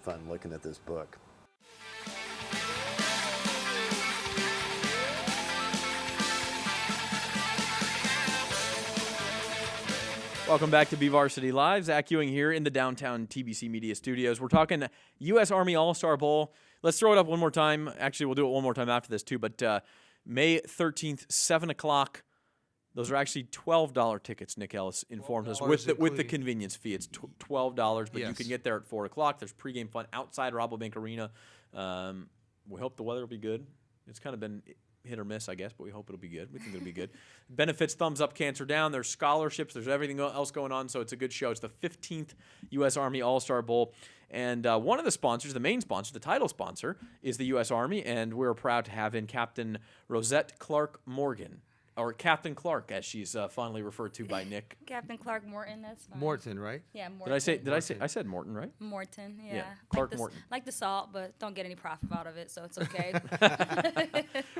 fun looking at this book. Welcome back to BVarsity Live. Zach Ewing here in the downtown TBC Media Studios. We're talking U.S. Army All-Star Bowl. Let's throw it up one more time. Actually, we'll do it one more time after this, too. But May 13th, 7 o'clock. Those are actually $12 tickets, Nick Ellis informed us, with the convenience fee. It's $12, but you can get there at 4 o'clock. There's pregame fun outside Rabobank Arena. We hope the weather will be good. It's kind of been hit or miss, I guess, but we hope it'll be good. We think it'll be good. Benefits, thumbs up, cancer down. There's scholarships. There's everything else going on, so it's a good show. It's the 15th U.S. Army All-Star Bowl. And one of the sponsors, the main sponsor, the title sponsor, is the U.S. Army, and we're proud to have in Captain Rosette Clarke-Morton, or Captain Clark, as she's fondly referred to by Nick. Captain Clarke-Morton, that's fine. Morton, right? Yeah, Morton. I said Morton, right? Morton, yeah. Yeah, Clarke-Morton. Like the salt, but don't get any profit out of it, so it's okay.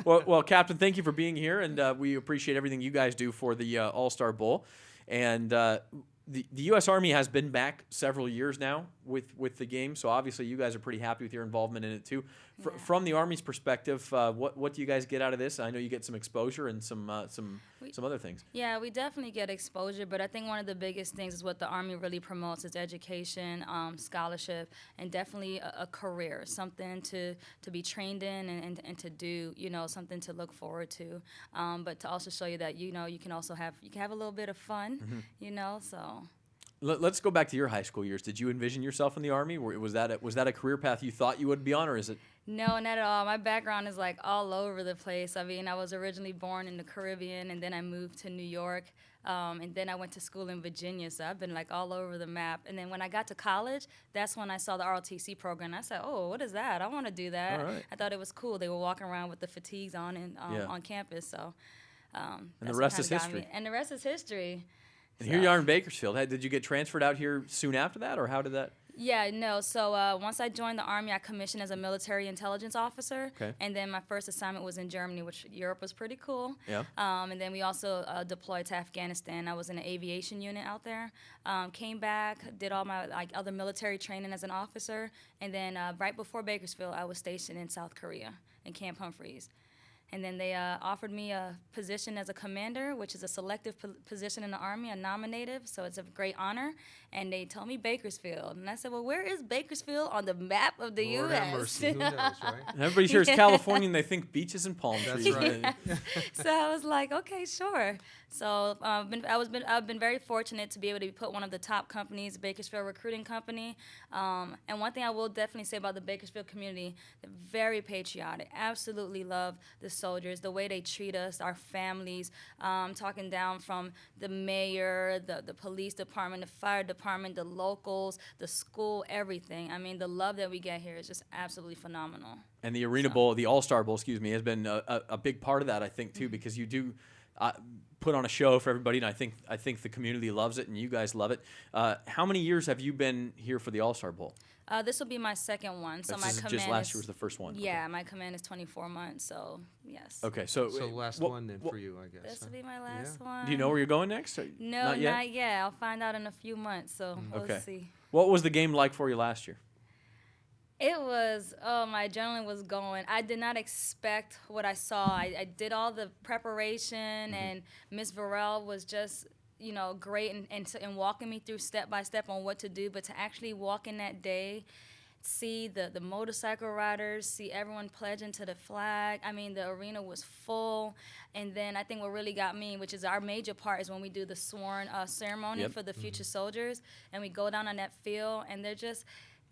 Well, Captain, thank you for being here, and we appreciate everything you guys do for the All-Star Bowl. And the U.S. Army has been back several years now with the game, so obviously you guys are pretty happy with your involvement in it too. From the Army's perspective, what do you guys get out of this? I know you get some exposure and some other things. Yeah, we definitely get exposure, but I think one of the biggest things is what the Army really promotes is education, scholarship, and definitely a career, something to be trained in and to do, something to look forward to, but to also show you that, you can also have a little bit of fun, so. Let's go back to your high school years. Did you envision yourself in the Army? Was that a career path you thought you would be on, or is it? No, not at all. My background is like all over the place. I mean, I was originally born in the Caribbean, and then I moved to New York, and then I went to school in Virginia. So I've been like all over the map. And then when I got to college, that's when I saw the ROTC program. I said, "Oh, what is that? I want to do that." All right. I thought it was cool. They were walking around with the fatigues on and on campus. So. And the rest is history. And the rest is history. And here you are in Bakersfield. Did you get transferred out here soon after that, or how did that? Yeah, no. So once I joined the Army, I commissioned as a military intelligence officer. Okay. And then my first assignment was in Germany, which Europe was pretty cool. Yeah. And then we also deployed to Afghanistan. I was in an aviation unit out there. Came back, did all my other military training as an officer. And then right before Bakersfield, I was stationed in South Korea in Camp Humphreys. And then they offered me a position as a commander, which is a selective position in the Army, a nominative, so it's a great honor. And they told me Bakersfield. And I said, well, where is Bakersfield on the map of the Lord U.S.? have mercy. Who knows, right? Everybody here is California, and they think beaches and palm trees. That's right. Yeah. So I was like, okay, sure. So I've been very fortunate to be able to be put one of the top companies, Bakersfield Recruiting Company. And one thing I will definitely say about the Bakersfield community, they're very patriotic. Absolutely love the soldiers, the way they treat us, our families. Talking down from the mayor, the police department, the fire department, the locals, the school, everything. I mean, the love that we get here is just absolutely phenomenal. And the Arena Bowl, the All-Star Bowl, has been a big part of that, I think, too, because you do put on a show for everybody, and I think the community loves it, and you guys love it. How many years have you been here for the All-Star Bowl? This will be my second one. So Just last year was the first one. Yeah, okay. My command is 24 months, so yes. Okay, so last one then for you, I guess. This will be my last one. Do you know where you're going next? No, not yet. I'll find out in a few months, so we'll see. What was the game like for you last year? It was, my adrenaline was going. I did not expect what I saw. I did all the preparation, and Miss Varel was just, great and walking me through step by step on what to do. But to actually walk in that day, see the motorcycle riders, see everyone pledging to the flag. I mean, the arena was full. And then I think what really got me, which is our major part, is when we do the sworn ceremony for the future soldiers. And we go down on that field, and they're just...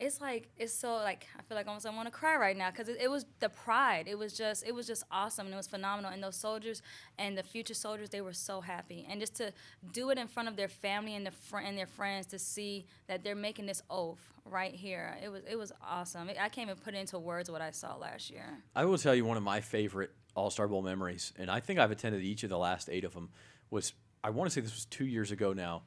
It's so I feel like almost I want to cry right now because it was the pride. It was just awesome, and it was phenomenal. And those soldiers and the future soldiers, they were so happy. And just to do it in front of their family and their friends, to see that they're making this oath right here, it was awesome. I can't even put into words what I saw last year. I will tell you one of my favorite All-Star Bowl memories, and I think I've attended each of the last 8 of them, was, I want to say this was 2 years ago now,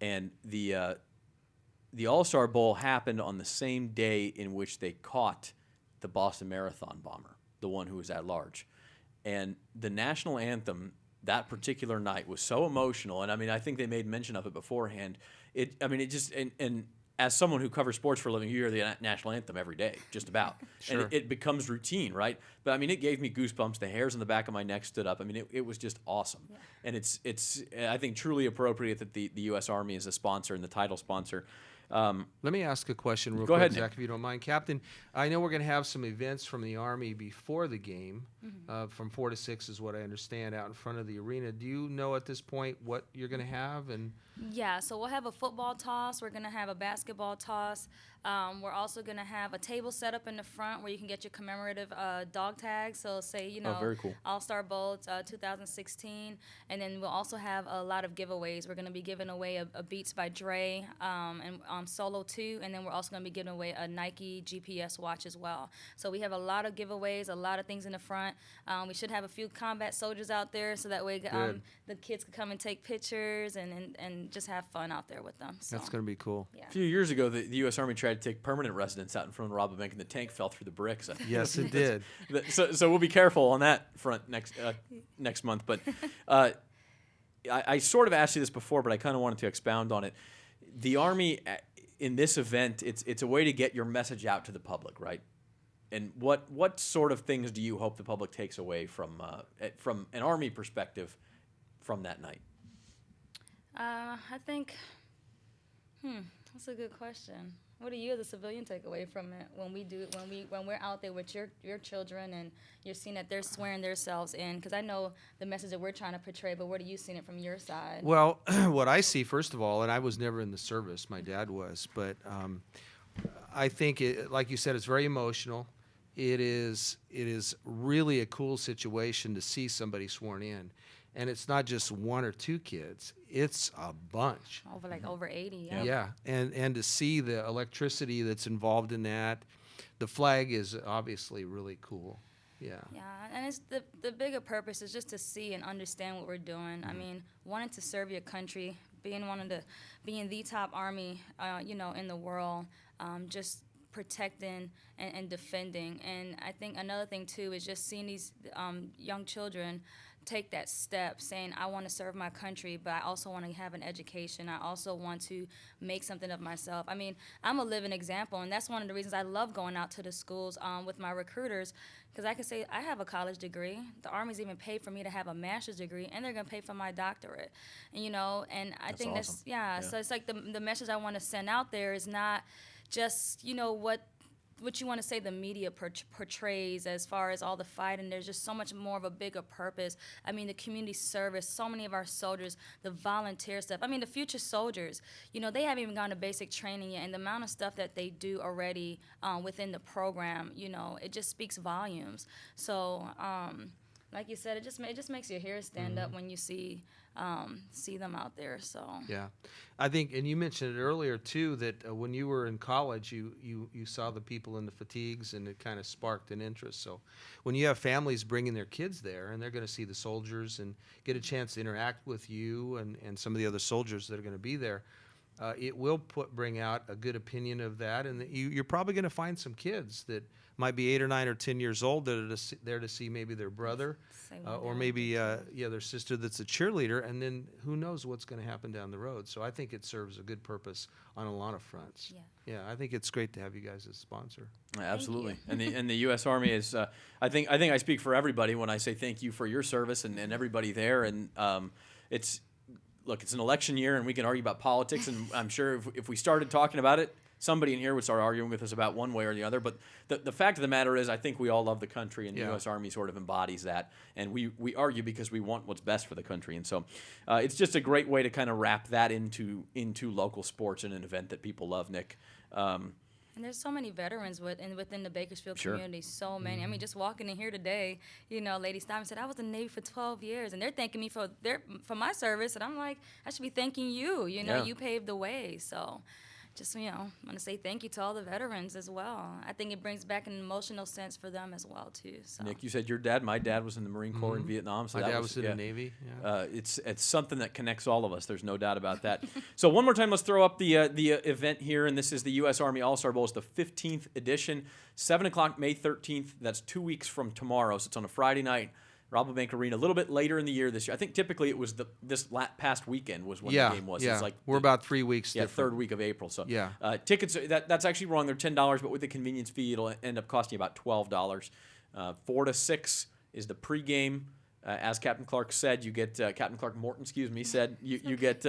and the All-Star Bowl happened on the same day in which they caught the Boston Marathon bomber, the one who was at large. And the national anthem that particular night was so emotional, and I mean, I think they made mention of it beforehand. And as someone who covers sports for a living, you hear the national anthem every day, just about. Sure. And it becomes routine, right? But, I mean, it gave me goosebumps. The hairs on the back of my neck stood up. I mean, it was just awesome. Yeah. And it's I think, truly appropriate that the U.S. Army is a sponsor and the title sponsor. Let me ask a question real Go quick, ahead, Zach, Nick. if you don't mind. Captain, I know we're going to have some events from the Army before the game, from 4 to 6 is what I understand, out in front of the arena. Do you know at this point what you're going to have? And Yeah, so we'll have a football toss. We're going to have a basketball toss. We're also going to have a table set up in the front where you can get your commemorative dog tags. So say, very cool. All-Star Bowl 2016. And then we'll also have a lot of giveaways. We're going to be giving away a Beats by Dre and Solo 2. And then we're also going to be giving away a Nike GPS watch as well. So we have a lot of giveaways, a lot of things in the front. We should have a few combat soldiers out there so that way the kids can come and take pictures and just have fun out there with them. So. that's going to be cool. Yeah. A few years ago, the U.S. Army tried to take permanent residence out in front of Rabobank, and the tank fell through the bricks. Yes, it did. So we'll be careful on that front next month. But I sort of asked you this before, but I kind of wanted to expound on it. The Army, in this event, it's a way to get your message out to the public, right? And what sort of things do you hope the public takes away from an Army perspective from that night? I think, that's a good question. What do you as a civilian take away from it when we're out there with your children and you're seeing that they're swearing themselves in? Because I know the message that we're trying to portray, but what are you seeing it from your side? Well, what I see, first of all, and I was never in the service, my dad was, but I think, like you said, it's very emotional. It is really a cool situation to see somebody sworn in. And it's not just one or two kids, it's a bunch. Over 80, Yeah. Yeah, and to see the electricity that's involved in that. The flag is obviously really cool. Yeah. Yeah, and it's the bigger purpose is just to see and understand what we're doing. I mean, wanting to serve your country, being the top Army, in the world, just protecting and defending. And I think another thing too is just seeing these young children take that step, saying, I want to serve my country, but I also want to have an education. I also want to make something of myself. I mean, I'm a living example, and that's one of the reasons I love going out to the schools with my recruiters, because I can say I have a college degree. The Army's even paid for me to have a master's degree, and they're going to pay for my doctorate. And, and I think awesome. yeah, so it's like the message I want to send out there is not just, what you want to say the media portrays as far as all the fighting. There's just so much more of a bigger purpose. I mean, the community service, so many of our soldiers, the volunteer stuff. I mean, the future soldiers, they haven't even gone to basic training yet, and the amount of stuff that they do already within the program, it just speaks volumes. So, like you said, it just makes your hair stand up when you see them out there. So Yeah, I think, and you mentioned it earlier too, that when you were in college, you saw the people in the fatigues, and it kind of sparked an interest. So when you have families bringing their kids there, and they're going to see the soldiers and get a chance to interact with you and some of the other soldiers that are going to be there, it will bring out a good opinion of that, and you're probably going to find some kids that might be 8 or 9 or 10 years old that are there to see maybe their brother or maybe their sister that's a cheerleader, and then who knows what's going to happen down the road. So I think it serves a good purpose on a lot of fronts. Yeah, I think it's great to have you guys as a sponsor. Absolutely, and the U.S. Army is. I think I speak for everybody when I say thank you for your service and everybody there. And it's an election year, and we can argue about politics, and I'm sure if we started talking about it, somebody in here would start arguing with us about one way or the other. But the fact of the matter is, I think we all love the country, and the U.S. Army sort of embodies that. And we argue because we want what's best for the country. And so it's just a great way to kind of wrap that into local sports and an event that people love, Nick. And there's so many veterans within the Bakersfield Sure. community, so many. I mean, just walking in here today, Lady stopped and said, I was in the Navy for 12 years, and they're thanking me for my service, and I'm like, I should be thanking you. You paved the way. So just, I want to say thank you to all the veterans as well. I think it brings back an emotional sense for them as well, too. So. Nick, you said your dad. My dad was in the Marine Corps in Vietnam. So My dad was in the Navy. Yeah. It's something that connects all of us. There's no doubt about that. So one more time, let's throw up the event here, and this is the U.S. Army All-Star Bowl. It's the 15th edition, 7 o'clock, May 13th. That's 2 weeks from tomorrow, so it's on a Friday night. Rabobank Arena a little bit later in the year this year. I think typically it was past weekend was when the game was. Yeah, it's like we're about 3 weeks different. third week of April. So Yeah. Tickets, that's actually wrong. They're $10, but with the convenience fee, it'll end up costing you about $12. 4 to 6 is the pregame. As Captain Clark said, you get Captain Clarke-Morton, said you get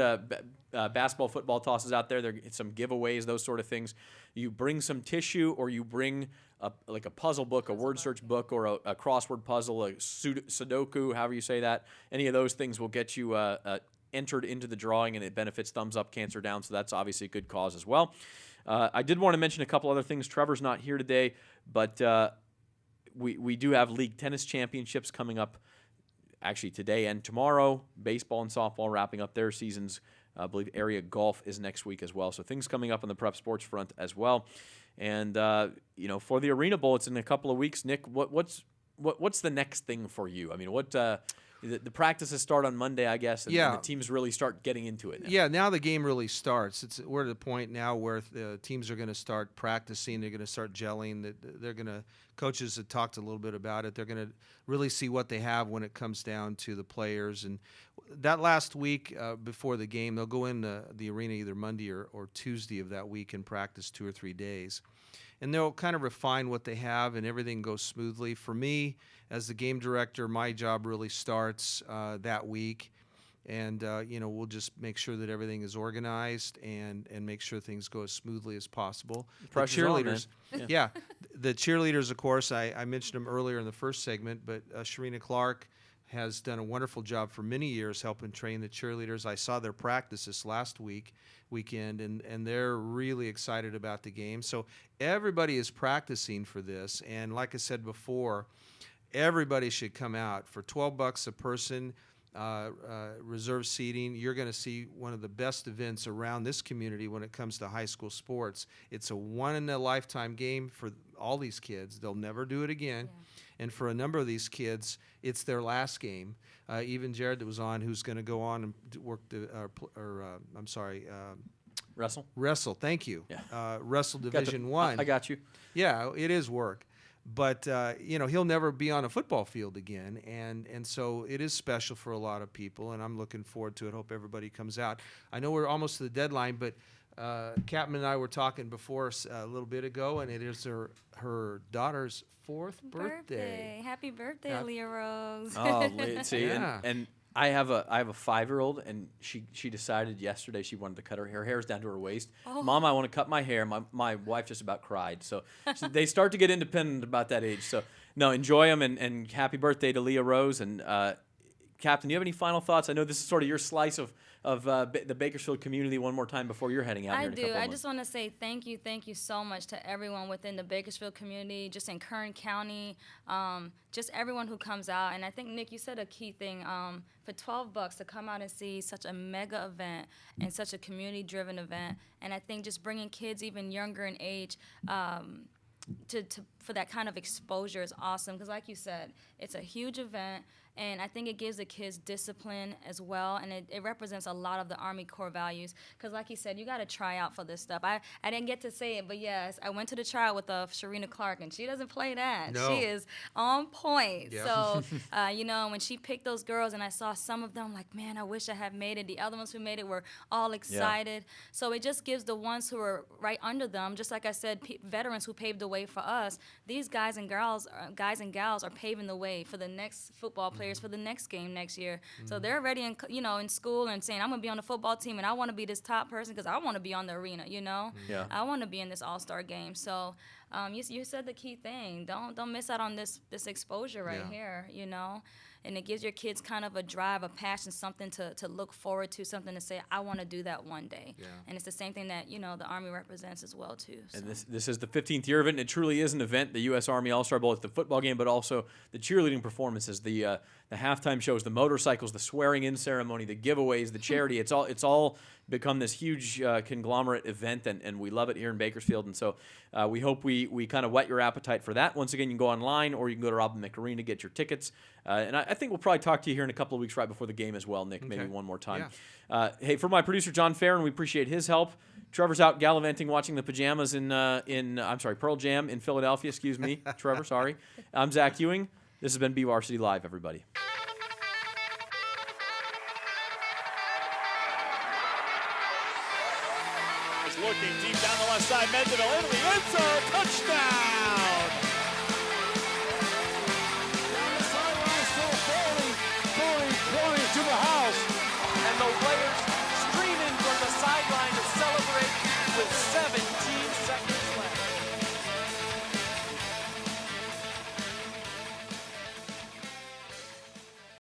basketball, football tosses out there. There some giveaways, those sort of things. You bring some tissue, or you bring like a puzzle book, a word search book, or a crossword puzzle, a Sudoku, however you say that. Any of those things will get you entered into the drawing, and it benefits Thumbs Up Cancer Down. So that's obviously a good cause as well. I did want to mention a couple other things. Trevor's not here today, but we do have league tennis championships coming up. Actually, today and tomorrow, baseball and softball wrapping up their seasons. I believe area golf is next week as well. So things coming up on the prep sports front as well. And for the Arena Bowl, it's in a couple of weeks. Nick, what's the next thing for you? I mean, the practices start on Monday, I guess, and the teams really start getting into it now. Yeah, now the game really starts. We're at a point now where the teams are going to start practicing. They're going to start gelling. Coaches have talked a little bit about it. They're going to really see what they have when it comes down to the players. And that last week before the game, they'll go in the arena either Monday or Tuesday of that week and practice 2 or 3 days. And they'll kind of refine what they have, and everything goes smoothly. For me, as the game director, my job really starts that week. And, we'll just make sure that everything is organized and make sure things go as smoothly as possible. The cheerleaders, the cheerleaders, of course, I mentioned them earlier in the first segment, but Sharina Clark has done a wonderful job for many years helping train the cheerleaders. I saw their practice this last weekend, and they're really excited about the game. So everybody is practicing for this, and like I said before, everybody should come out. For $12 a person, reserve seating, you're going to see one of the best events around this community when it comes to high school sports. It's a one-in-a-lifetime game for all these kids. They'll never do it again. Yeah. And for a number of these kids, it's their last game. Even Jared that was on, who's going to go on and work Wrestle, thank you. Yeah. Wrestle Division I. I got you. Yeah, it is work. But, he'll never be on a football field again. And so it is special for a lot of people, and I'm looking forward to it. Hope everybody comes out. I know we're almost to the deadline, but Captain and I were talking before a little bit ago, and it is her daughter's 4th birthday. Happy birthday, Leah Rose. Oh, see, and I have a 5-year-old, and she decided yesterday she wanted to cut her hair. Her hair's down to her waist. Oh. Mom, I want to cut my hair. My wife just about cried. So they start to get independent about that age. So no, enjoy them, and happy birthday to Leah Rose. And Captain, do you have any final thoughts? I know this is sort of your slice of the Bakersfield community one more time before you're heading out. I do. I just want to say thank you so much to everyone within the Bakersfield community, just in Kern County, just everyone who comes out. And I think, Nick, you said a key thing. For $12 to come out and see such a mega event and such a community-driven event, and I think just bringing kids even younger in age for that kind of exposure is awesome. Because like you said, it's a huge event. And I think it gives the kids discipline as well, and it represents a lot of the Army core values. Because like you said, you got to try out for this stuff. I didn't get to say it, but yes, I went to the tryout with Sharina Clark, and she doesn't play that. No. She is on point. Yeah. So, when she picked those girls, and I saw some of them, like, man, I wish I had made it. The other ones who made it were all excited. Yeah. So it just gives the ones who are right under them, just like I said, veterans who paved the way for us. These guys and gals are paving the way for the next football players for the next game next year. Mm-hmm. So they're already in school and saying, I'm going to be on the football team and I want to be this top person because I want to be on the arena, Yeah. I want to be in this all-star game. So you said the key thing. Don't miss out on this exposure right here, And it gives your kids kind of a drive, a passion, something to look forward to, something to say, I want to do that one day. Yeah. And it's the same thing that, the Army represents as well, too. So. And this is the 15th year of it, and it truly is an event, the U.S. Army All-Star Bowl. It's the football game, but also the cheerleading performances, the halftime shows, the motorcycles, the swearing-in ceremony, the giveaways, the charity. It's all become this huge conglomerate event, and we love it here in Bakersfield. And so we hope we kind of whet your appetite for that. Once again, you can go online or you can go to Rabobank Arena to get your tickets. And I think we'll probably talk to you here in a couple of weeks right before the game as well, Nick, maybe one more time. Yeah. Hey, for my producer, John Farron, we appreciate his help. Trevor's out gallivanting, watching the Pajamas in Pearl Jam in Philadelphia, excuse me. Trevor, sorry. I'm Zach Ewing. This has been BVarsity Live, everybody. Looking deep down the left side, Mendeville into the end zone, touchdown!